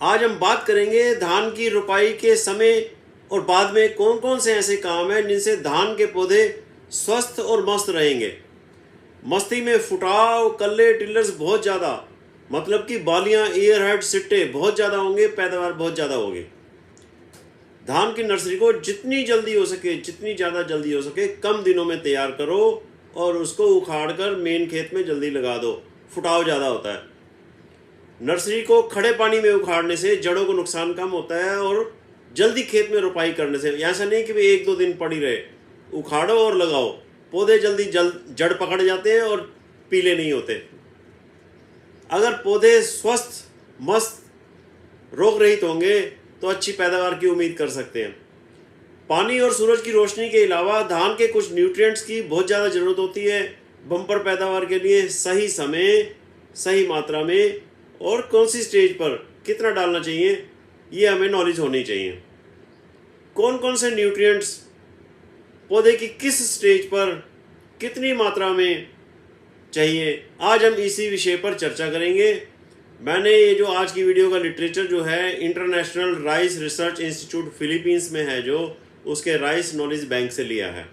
आज हम बात करेंगे धान की रुपाई के समय और बाद में कौन कौन से ऐसे काम हैं जिनसे धान के पौधे स्वस्थ और मस्त रहेंगे। मस्ती में फुटाव, कल्ले, टिल्लर्स बहुत ज़्यादा, मतलब कि बालियां, ईयर हेड, सिट्टे बहुत ज़्यादा होंगे, पैदावार बहुत ज़्यादा होगी। धान की नर्सरी को जितनी जल्दी हो सके, जितनी ज़्यादा जल्दी हो सके, कम दिनों में तैयार करो और उसको उखाड़ कर मेन खेत में जल्दी लगा दो। फुटाव ज़्यादा होता है। नर्सरी को खड़े पानी में उखाड़ने से जड़ों को नुकसान कम होता है और जल्दी खेत में रुपाई करने से, ऐसा नहीं कि भाई 1-2 दिन पड़ी रहे, उखाड़ो और लगाओ, पौधे जल्दी जड़ पकड़ जाते हैं और पीले नहीं होते। अगर पौधे स्वस्थ, मस्त, रोग रहित होंगे तो अच्छी पैदावार की उम्मीद कर सकते हैं। पानी और सूरज की रोशनी के अलावा धान के कुछ न्यूट्रिएंट्स की बहुत ज़्यादा ज़रूरत होती है बम्पर पैदावार के लिए। सही समय, सही मात्रा में और कौन सी स्टेज पर कितना डालना चाहिए, ये हमें नॉलेज होनी चाहिए। कौन कौन से न्यूट्रिएंट्स पौधे की किस स्टेज पर कितनी मात्रा में चाहिए, आज हम इसी विषय पर चर्चा करेंगे। मैंने ये जो आज की वीडियो का लिटरेचर जो है international rice research institute Philippines में है, जो उसके राइस नॉलेज बैंक से लिया है।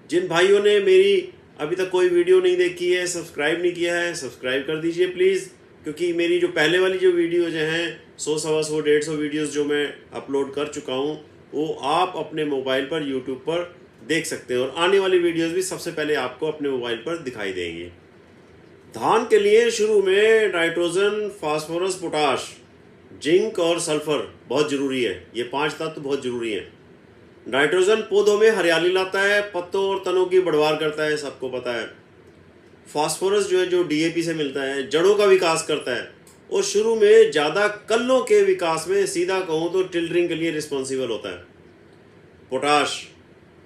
जिन भाइयों ने मेरी अभी तक कोई वीडियो नहीं देखी है, सब्सक्राइब नहीं किया है, सब्सक्राइब कर दीजिए प्लीज़, क्योंकि मेरी जो पहले वाली जो वीडियोज़ हैं 100, 125, 150 वीडियोज़ जो मैं अपलोड कर चुका हूँ, वो आप अपने मोबाइल पर यूट्यूब पर देख सकते हैं और आने वाली वीडियोज़ भी सबसे पहले आपको अपने मोबाइल पर दिखाई देंगी। धान के लिए शुरू में नाइट्रोजन, फास्फोरस, पोटाश, जिंक और सल्फर बहुत ज़रूरी है। ये 5 तत्व बहुत ज़रूरी हैं। नाइट्रोजन पौधों में हरियाली लाता है, पत्तों और तनों की बढ़वार करता है, सबको पता है। फास्फोरस जो है, जो डीएपी से मिलता है, जड़ों का विकास करता है और शुरू में ज़्यादा कल्लों के विकास में, सीधा कहूँ तो टिल्डरिंग के लिए रिस्पॉन्सिबल होता है। पोटाश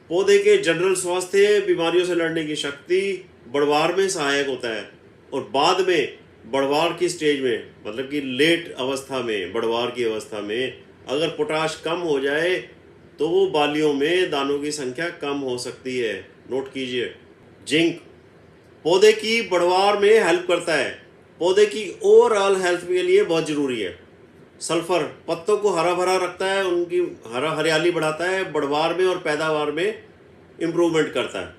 पौधे के जनरल स्वास्थ्य, बीमारियों से लड़ने की शक्ति, बढ़वार में सहायक होता है और बाद में बढ़वार की स्टेज में, मतलब कि लेट अवस्था में, बढ़वार की अवस्था में अगर पोटाश कम हो जाए तो वो बालियों में दानों की संख्या कम हो सकती है। नोट कीजिए। जिंक पौधे की बढ़वार में हेल्प करता है, पौधे की ओवरऑल हेल्थ के लिए बहुत ज़रूरी है। सल्फर पत्तों को हरा भरा रखता है, उनकी हरियाली बढ़ाता है, बढ़वार में और पैदावार में इम्प्रूवमेंट करता है।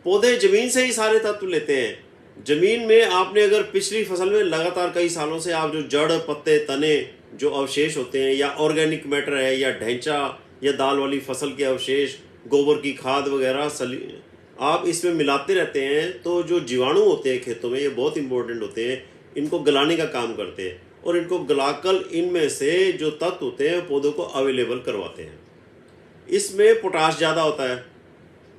पौधे ज़मीन से ही सारे तत्व लेते हैं। ज़मीन में आपने अगर पिछली फसल में लगातार कई सालों से आप जो जड़, पत्ते, तने जो अवशेष होते हैं, या ऑर्गेनिक मैटर है, या ढैंचा या दाल वाली फसल के अवशेष, गोबर की खाद वगैरह आप इसमें मिलाते रहते हैं, तो जो जीवाणु होते हैं खेतों में, ये बहुत इंपॉर्टेंट होते हैं, इनको गलाने का काम करते हैं और इनको गलाकर इनमें से जो तत्व होते हैं पौधों को अवेलेबल करवाते हैं। इसमें पोटाश ज़्यादा होता है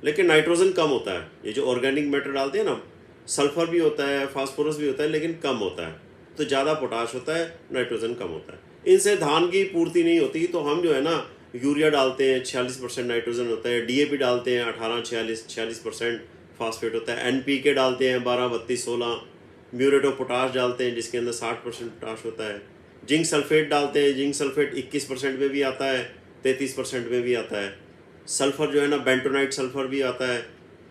लेकिन नाइट्रोजन कम होता है। ये जो ऑर्गेनिक मैटर डालते हैं ना, सल्फर भी होता है, फास्फोरस भी होता है, लेकिन कम होता है। तो ज़्यादा पोटाश होता है, नाइट्रोजन कम होता है। इनसे धान की पूर्ति नहीं होती, तो हम जो है ना यूरिया डालते हैं, 46% नाइट्रोजन होता है। डीएपी डालते हैं 18, 46% फास्फेट होता है। एनपीके डालते हैं 12, 32, 16। म्यूरेट ऑफ पोटाश डालते हैं जिसके अंदर 60% पोटाश होता है। जिंक सल्फेट डालते हैं, जिंक सल्फेट 21% में भी आता है, 33% में भी आता है। सल्फर जो है ना, बेंटोनाइट सल्फर भी आता है।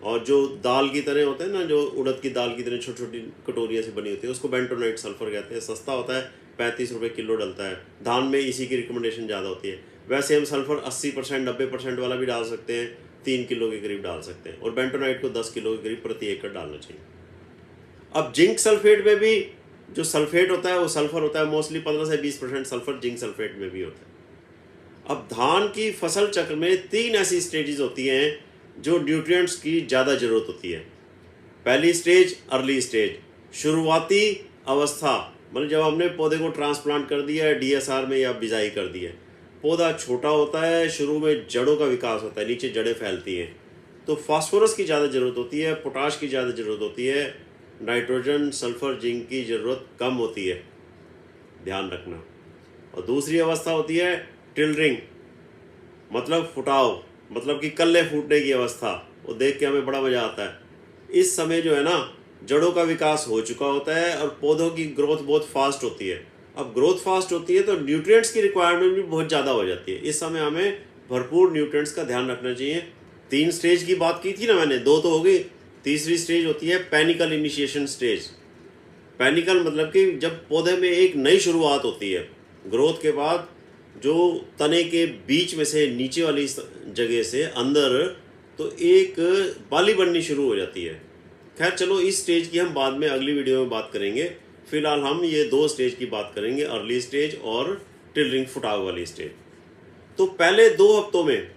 और जो दाल की तरह होते हैं ना, जो उड़द की दाल की तरह छोटी छोटी कटोरियाँ से बनी होती है, उसको बेंटोनाइट सल्फर कहते हैं। सस्ता होता है, 35 रुपये किलो डलता है। धान में इसी की रिकमेंडेशन ज़्यादा होती है। वैसे हम सल्फर 80%, 90% वाला भी डाल सकते हैं, 3 किलो के करीब डाल सकते हैं। और बेंटोनाइट को 10 किलो के करीब प्रति एकड़ डालना चाहिए। अब जिंक सल्फेट में भी जो सल्फेट होता है वो सल्फर होता है, मोस्टली 15 से 20% सल्फर जिंक सल्फेट में भी होता है। अब धान की फसल चक्र में 3 ऐसी स्टेजेस होती हैं जो न्यूट्रिएंट्स की ज़्यादा ज़रूरत होती है। पहली स्टेज अर्ली स्टेज, शुरुआती अवस्था, मतलब जब हमने पौधे को ट्रांसप्लांट कर दिया है डीएसआर में या बिजाई कर दी है। पौधा छोटा होता है, शुरू में जड़ों का विकास होता है, नीचे जड़ें फैलती हैं, तो फास्फोरस की ज़्यादा ज़रूरत होती है, पोटाश की ज़्यादा ज़रूरत होती है, नाइट्रोजन, सल्फर, जिंक की ज़रूरत कम होती है, ध्यान रखना। और दूसरी अवस्था होती है टिल्डरिंग, मतलब फुटाव, मतलब कि कल्ले फूटने की अवस्था। वो देख के हमें बड़ा मज़ा आता है। इस समय जो है ना, जड़ों का विकास हो चुका होता है और पौधों की ग्रोथ बहुत फास्ट होती है। अब ग्रोथ फास्ट होती है तो न्यूट्रिएंट्स की रिक्वायरमेंट भी बहुत ज़्यादा हो जाती है। इस समय हमें भरपूर न्यूट्रिएंट्स का ध्यान रखना चाहिए। 3 स्टेज की बात की थी ना मैंने, 2 तो हो गई। तीसरी स्टेज होती है पैनिकल इनिशिएशन स्टेज। पेनिकल मतलब कि जब पौधे में एक नई शुरुआत होती है ग्रोथ के बाद, जो तने के बीच में से नीचे वाली जगह से अंदर तो एक बाली बननी शुरू हो जाती है। खैर चलो, इस स्टेज की हम बाद में अगली वीडियो में बात करेंगे। फिलहाल हम ये 2 स्टेज की बात करेंगे, अर्ली स्टेज और टिलरिंग फुटाव वाली स्टेज। तो पहले 2 हफ्तों में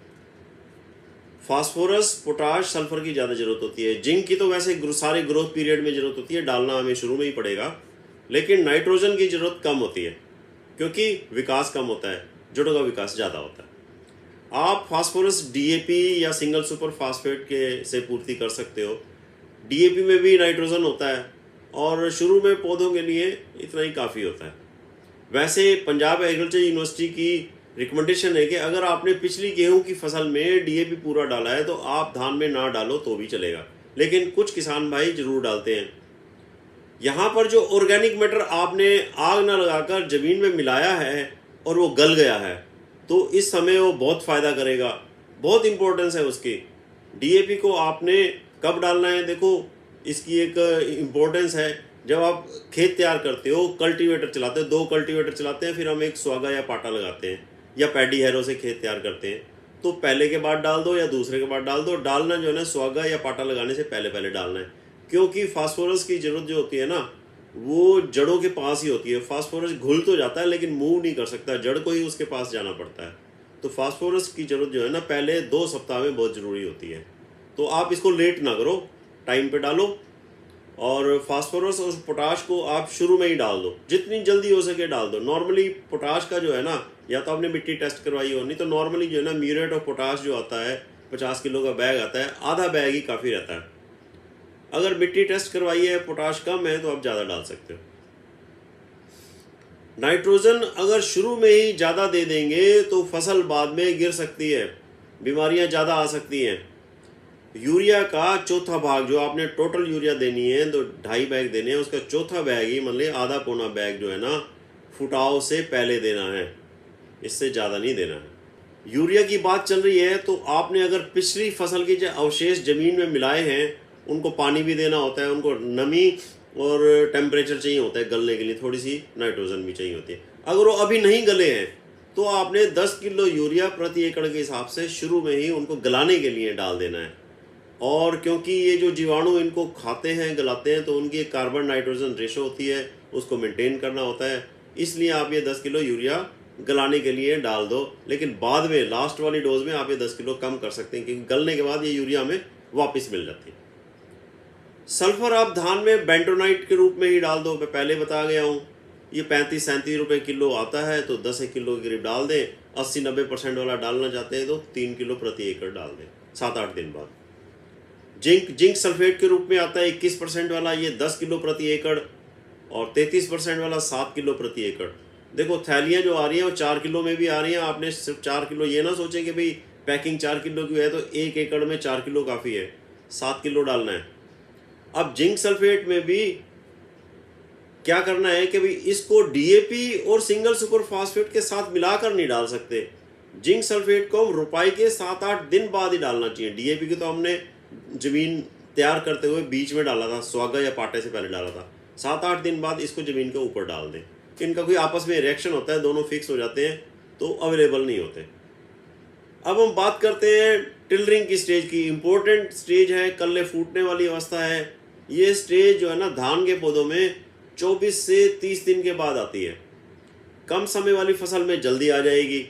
फास्फोरस, पोटाश, सल्फर की ज़्यादा जरूरत होती है। जिंक की तो वैसे सारे ग्रोथ पीरियड में ज़रूरत होती है, डालना हमें शुरू में ही पड़ेगा। लेकिन नाइट्रोजन की ज़रूरत कम होती है क्योंकि विकास कम होता है, जड़ों का विकास ज़्यादा होता है। आप फास्फोरस डीएपी या सिंगल सुपर फास्फेट के से पूर्ति कर सकते हो। डीएपी में भी नाइट्रोजन होता है और शुरू में पौधों के लिए इतना ही काफ़ी होता है। वैसे पंजाब एग्रीकल्चर यूनिवर्सिटी की रिकमेंडेशन है कि अगर आपने पिछली गेहूं की फसल में डीएपी पूरा डाला है तो आप धान में ना डालो तो भी चलेगा, लेकिन कुछ किसान भाई जरूर डालते हैं। यहाँ पर जो ऑर्गेनिक मैटर आपने आग ना लगाकर ज़मीन में मिलाया है और वो गल गया है, तो इस समय वो बहुत फ़ायदा करेगा, बहुत इंपॉर्टेंस है उसकी। डीएपी को आपने कब डालना है, देखो इसकी एक इम्पोर्टेंस है। जब आप खेत तैयार करते हो, कल्टीवेटर चलाते हो, 2 कल्टीवेटर चलाते हैं, फिर हम एक स्वागा या पाटा लगाते हैं या पैडी हैरो से खेत तैयार करते हैं, तो पहले के बाद डाल दो या दूसरे के बाद डाल दो। डालना जो है ना, स्वागा या पाटा लगाने से पहले पहले डालना है, क्योंकि फास्फोरस की ज़रूरत जो होती है ना, वो जड़ों के पास ही होती है। फास्फोरस घुल तो जाता है लेकिन मूव नहीं कर सकता, जड़ को ही उसके पास जाना पड़ता है। तो फास्फोरस की ज़रूरत जो है ना, पहले 2 सप्ताह में बहुत ज़रूरी होती है। तो आप इसको लेट ना करो, टाइम पे डालो। और फास्फोरस और पोटाश को आप शुरू में ही डाल दो, जितनी जल्दी हो सके डाल दो। नॉर्मली पोटाश का जो है ना, या तो आपने मिट्टी टेस्ट करवाई हो, नहीं तो नॉर्मली जो है ना म्यूरेट और पोटाश जो आता है 50 किलो का बैग आता है, आधा बैग ही काफ़ी रहता है। अगर मिट्टी टेस्ट करवाई है, पोटाश कम है, तो आप ज़्यादा डाल सकते हो। नाइट्रोजन अगर शुरू में ही ज़्यादा दे देंगे तो फसल बाद में गिर सकती है, बीमारियां ज़्यादा आ सकती हैं। यूरिया का चौथा भाग जो आपने टोटल यूरिया देनी है, तो 2.5 बैग देने हैं, उसका चौथा बैग ही मतलब आधा पौना बैग जो है ना, फुटाव से पहले देना है, इससे ज़्यादा नहीं देना है। यूरिया की बात चल रही है तो आपने अगर पिछली फसल के जो अवशेष ज़मीन में मिलाए हैं, उनको पानी भी देना होता है, उनको नमी और टेम्परेचर चाहिए होता है गलने के लिए, थोड़ी सी नाइट्रोजन भी चाहिए होती है। अगर वो अभी नहीं गले हैं तो आपने 10 किलो यूरिया प्रति एकड़ के हिसाब से शुरू में ही उनको गलाने के लिए डाल देना है। और क्योंकि ये जो जीवाणु इनको खाते हैं, गलाते हैं, तो उनकी कार्बन नाइट्रोजन रेशो होती है, उसको मेंटेन करना होता है, इसलिए आप ये 10 किलो यूरिया गलाने के लिए डाल दो। लेकिन बाद में लास्ट वाली डोज में आप ये 10 किलो कम कर सकते हैं, क्योंकि गलने के बाद ये यूरिया हमें वापस मिल जाती है। सल्फर आप धान में बेंटोनाइट के रूप में ही डाल दो, मैं पहले बता गया हूँ। ये 35-37 रुपये किलो आता है, तो 10 किलो के करीब डाल दें। 80-90% वाला डालना चाहते हैं तो 3 किलो प्रति एकड़ डाल दें 7-8 दिन बाद। जिंक सल्फेट के रूप में आता है 21% वाला, ये 10 किलो प्रति एकड़, और 33% वाला 7 किलो प्रति एकड़। देखो थैलियाँ जो आ रही हैं वो 4 किलो में भी आ रही हैं। आपने सिर्फ 4 किलो ये ना सोचें कि भाई पैकिंग 4 किलो की है तो 1 एकड़ में 4 किलो काफ़ी है, 7 किलो डालना है। अब जिंक सल्फेट में भी क्या करना है कि भाई इसको डीएपी और सिंगल सुपर फास्फेट के साथ मिलाकर नहीं डाल सकते। जिंक सल्फेट को हम रुपाई के 7-8 दिन बाद ही डालना चाहिए। डीएपी को तो हमने ज़मीन तैयार करते हुए बीच में डाला था, स्वागा या पाटे से पहले डाला था। 7-8 दिन बाद इसको ज़मीन के ऊपर डाल दें। इनका कोई आपस में रिएक्शन होता है, दोनों फिक्स हो जाते हैं तो अवेलेबल नहीं होते। अब हम बात करते हैं टिलरिंग की स्टेज की। इम्पोर्टेंट स्टेज है, कल्ले फूटने वाली अवस्था है। ये स्टेज जो है ना, धान के पौधों में 24 से 30 दिन के बाद आती है। कम समय वाली फसल में जल्दी आ जाएगी,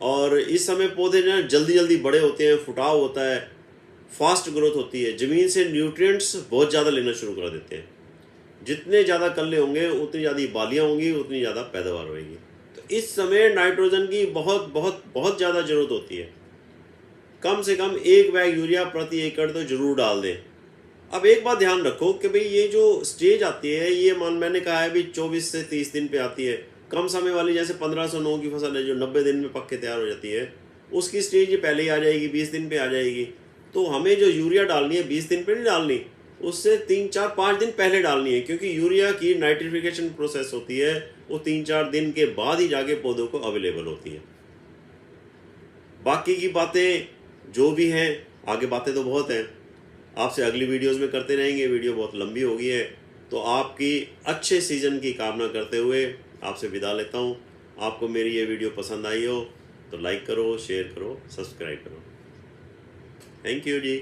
और इस समय पौधे जो है जल्दी जल्दी बड़े होते हैं, फुटाव होता है, फास्ट ग्रोथ होती है, ज़मीन से न्यूट्रिएंट्स बहुत ज़्यादा लेना शुरू कर देते हैं। जितने ज़्यादा कल्ले होंगे उतनी ज़्यादा बालियाँ होंगी, उतनी ज़्यादा पैदावार होगी। तो इस समय नाइट्रोजन की बहुत बहुत बहुत ज़्यादा ज़रूरत होती है। कम से कम 1 बैग यूरिया प्रति एकड़ तो ज़रूर डाल दें। अब एक बात ध्यान रखो कि भाई ये जो स्टेज आती है, ये मैंने कहा है भी 24 से 30 दिन पे आती है। कम समय वाली जैसे 1509 की फसल है जो 90 दिन में पक के तैयार हो जाती है, उसकी स्टेज ये पहले ही आ जाएगी, 20 दिन पे आ जाएगी। तो हमें जो यूरिया डालनी है 20 दिन पे नहीं डालनी, उससे 3-4-5 दिन पहले डालनी है, क्योंकि यूरिया की नाइट्रिफिकेशन प्रोसेस होती है, वो 3-4 दिन के बाद ही जाके पौधों को अवेलेबल होती है। बाकी की बातें जो भी हैं, आगे बातें तो बहुत हैं, आपसे अगली वीडियोस में करते रहेंगे। वीडियो बहुत लंबी हो गई है, तो आपकी अच्छे सीज़न की कामना करते हुए आपसे विदा लेता हूँ। आपको मेरी ये वीडियो पसंद आई हो तो लाइक करो, शेयर करो, सब्सक्राइब करो। Thank you ji.